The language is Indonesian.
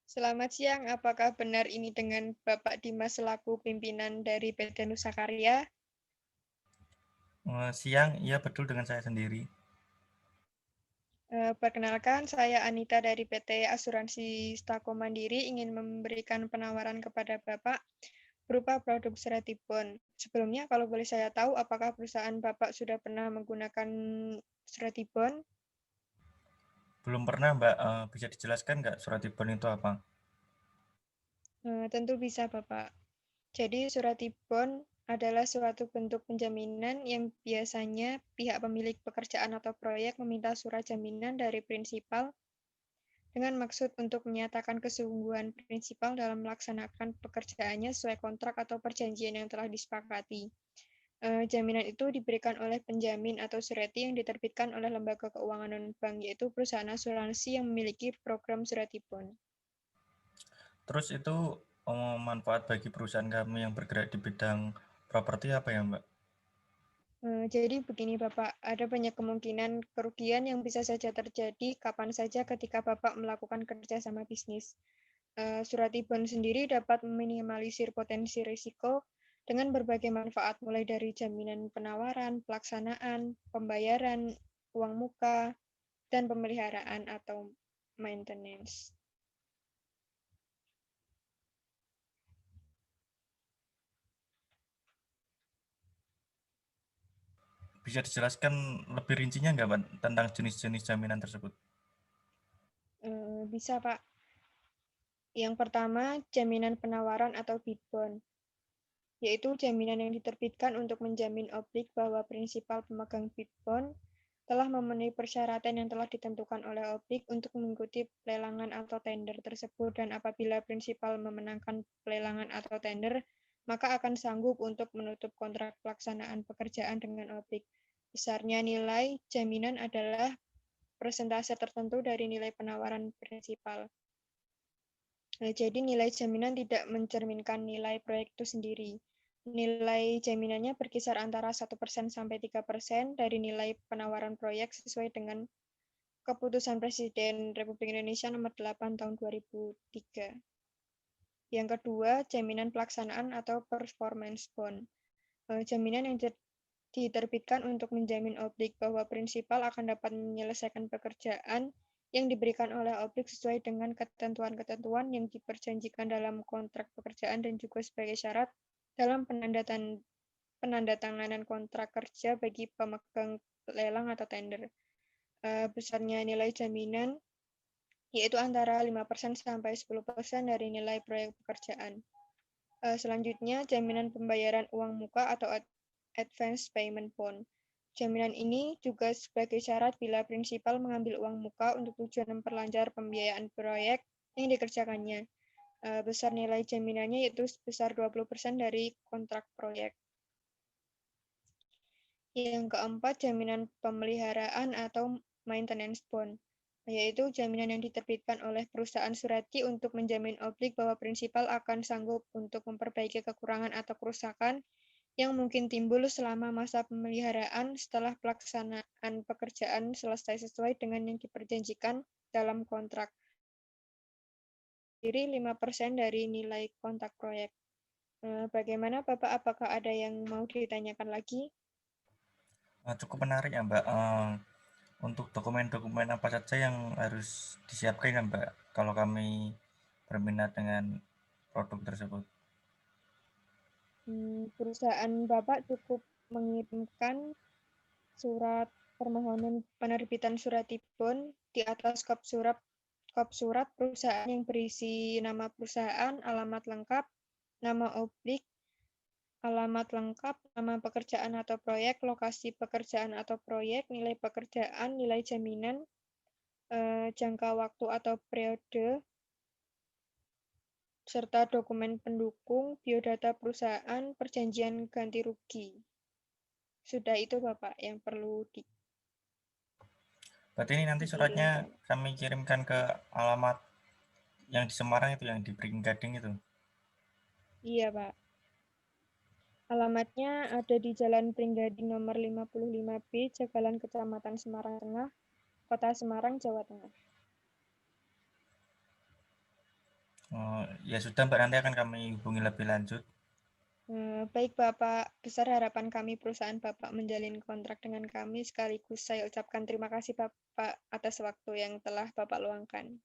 Selamat siang, apakah benar ini dengan Bapak Dimas selaku pimpinan dari PT Nusa Karya? Siang, iya betul dengan saya sendiri. Perkenalkan, saya Anita dari PT Asuransi Stako Mandiri ingin memberikan penawaran kepada Bapak berupa produk Suratibon. Sebelumnya, kalau boleh saya tahu, apakah perusahaan Bapak sudah pernah menggunakan Suratibon? Belum pernah, Mbak. Bisa dijelaskan nggak surat Tibon itu apa? Tentu bisa, Bapak. Jadi, Suratibon adalah suatu bentuk penjaminan yang biasanya pihak pemilik pekerjaan atau proyek meminta surat jaminan dari prinsipal dengan maksud untuk menyatakan kesungguhan prinsipal dalam melaksanakan pekerjaannya sesuai kontrak atau perjanjian yang telah disepakati. Jaminan itu diberikan oleh penjamin atau surety yang diterbitkan oleh lembaga keuangan non-bank, yaitu perusahaan asuransi yang memiliki program Suratibon. Terus itu manfaat bagi perusahaan kami yang bergerak di bidang properti apa ya, Mbak? Jadi begini Bapak, ada banyak kemungkinan kerugian yang bisa saja terjadi kapan saja ketika Bapak melakukan kerjasama bisnis. Suratibon sendiri dapat meminimalisir potensi risiko dengan berbagai manfaat, mulai dari jaminan penawaran, pelaksanaan, pembayaran, uang muka, dan pemeliharaan atau maintenance. Bisa dijelaskan lebih rincinya nggak, Mbak, tentang jenis-jenis jaminan tersebut? Bisa Pak. Yang pertama, jaminan penawaran atau bid bond, yaitu jaminan yang diterbitkan untuk menjamin oblik bahwa prinsipal pemegang bid bond telah memenuhi persyaratan yang telah ditentukan oleh objek untuk mengikuti pelelangan atau tender tersebut, dan apabila prinsipal memenangkan pelelangan atau tender, maka akan sanggup untuk menutup kontrak pelaksanaan pekerjaan dengan objek. Besarnya nilai jaminan adalah persentase tertentu dari nilai penawaran prinsipal. Nah, jadi nilai jaminan tidak mencerminkan nilai proyek itu sendiri. Nilai jaminannya berkisar antara 1% sampai 3% dari nilai penawaran proyek sesuai dengan Keputusan Presiden Republik Indonesia Nomor 8 Tahun 2003. Yang kedua, jaminan pelaksanaan atau performance bond. Jaminan yang diterbitkan untuk menjamin objek bahwa prinsipal akan dapat menyelesaikan pekerjaan yang diberikan oleh objek sesuai dengan ketentuan-ketentuan yang diperjanjikan dalam kontrak pekerjaan dan juga sebagai syarat dalam penandatanganan kontrak kerja bagi pemegang lelang atau tender. Besarnya nilai jaminan yaitu antara 5% sampai 10% dari nilai proyek pekerjaan. Selanjutnya, jaminan pembayaran uang muka atau advance payment bond. Jaminan ini juga sebagai syarat bila prinsipal mengambil uang muka untuk tujuan memperlancar pembiayaan proyek yang dikerjakannya. Besar nilai jaminannya yaitu sebesar 20% dari kontrak proyek. Yang keempat, jaminan pemeliharaan atau maintenance bond, yaitu jaminan yang diterbitkan oleh perusahaan surety untuk menjamin objek bahwa prinsipal akan sanggup untuk memperbaiki kekurangan atau kerusakan yang mungkin timbul selama masa pemeliharaan setelah pelaksanaan pekerjaan selesai sesuai dengan yang diperjanjikan dalam kontrak. Jadi 5% dari nilai kontrak proyek. Bagaimana Bapak, apakah ada yang mau ditanyakan lagi? Cukup menarik ya, Mbak. Untuk dokumen-dokumen apa saja yang harus disiapkan ya, Mbak, kalau kami berminat dengan produk tersebut? Perusahaan Bapak cukup mengirimkan surat permohonan penerbitan surat tibon di atas kop surat perusahaan yang berisi nama perusahaan, alamat lengkap, nama oblik, alamat lengkap, nama pekerjaan atau proyek, lokasi pekerjaan atau proyek, nilai pekerjaan, nilai jaminan, jangka waktu atau periode, serta dokumen pendukung, biodata perusahaan, perjanjian ganti rugi. Sudah itu Bapak yang perlu Berarti ini nanti suratnya dikirimkan. kami kirimkan ke alamat yang di Semarang itu, yang di Gading itu. Iya Pak. Alamatnya ada di Jalan Pringgading nomor 55B, Jagalan Kecamatan Semarang Tengah, Kota Semarang, Jawa Tengah. Ya sudah Mbak, nanti akan kami hubungi lebih lanjut. Baik Bapak, besar harapan kami perusahaan Bapak menjalin kontrak dengan kami, sekaligus saya ucapkan terima kasih Bapak atas waktu yang telah Bapak luangkan.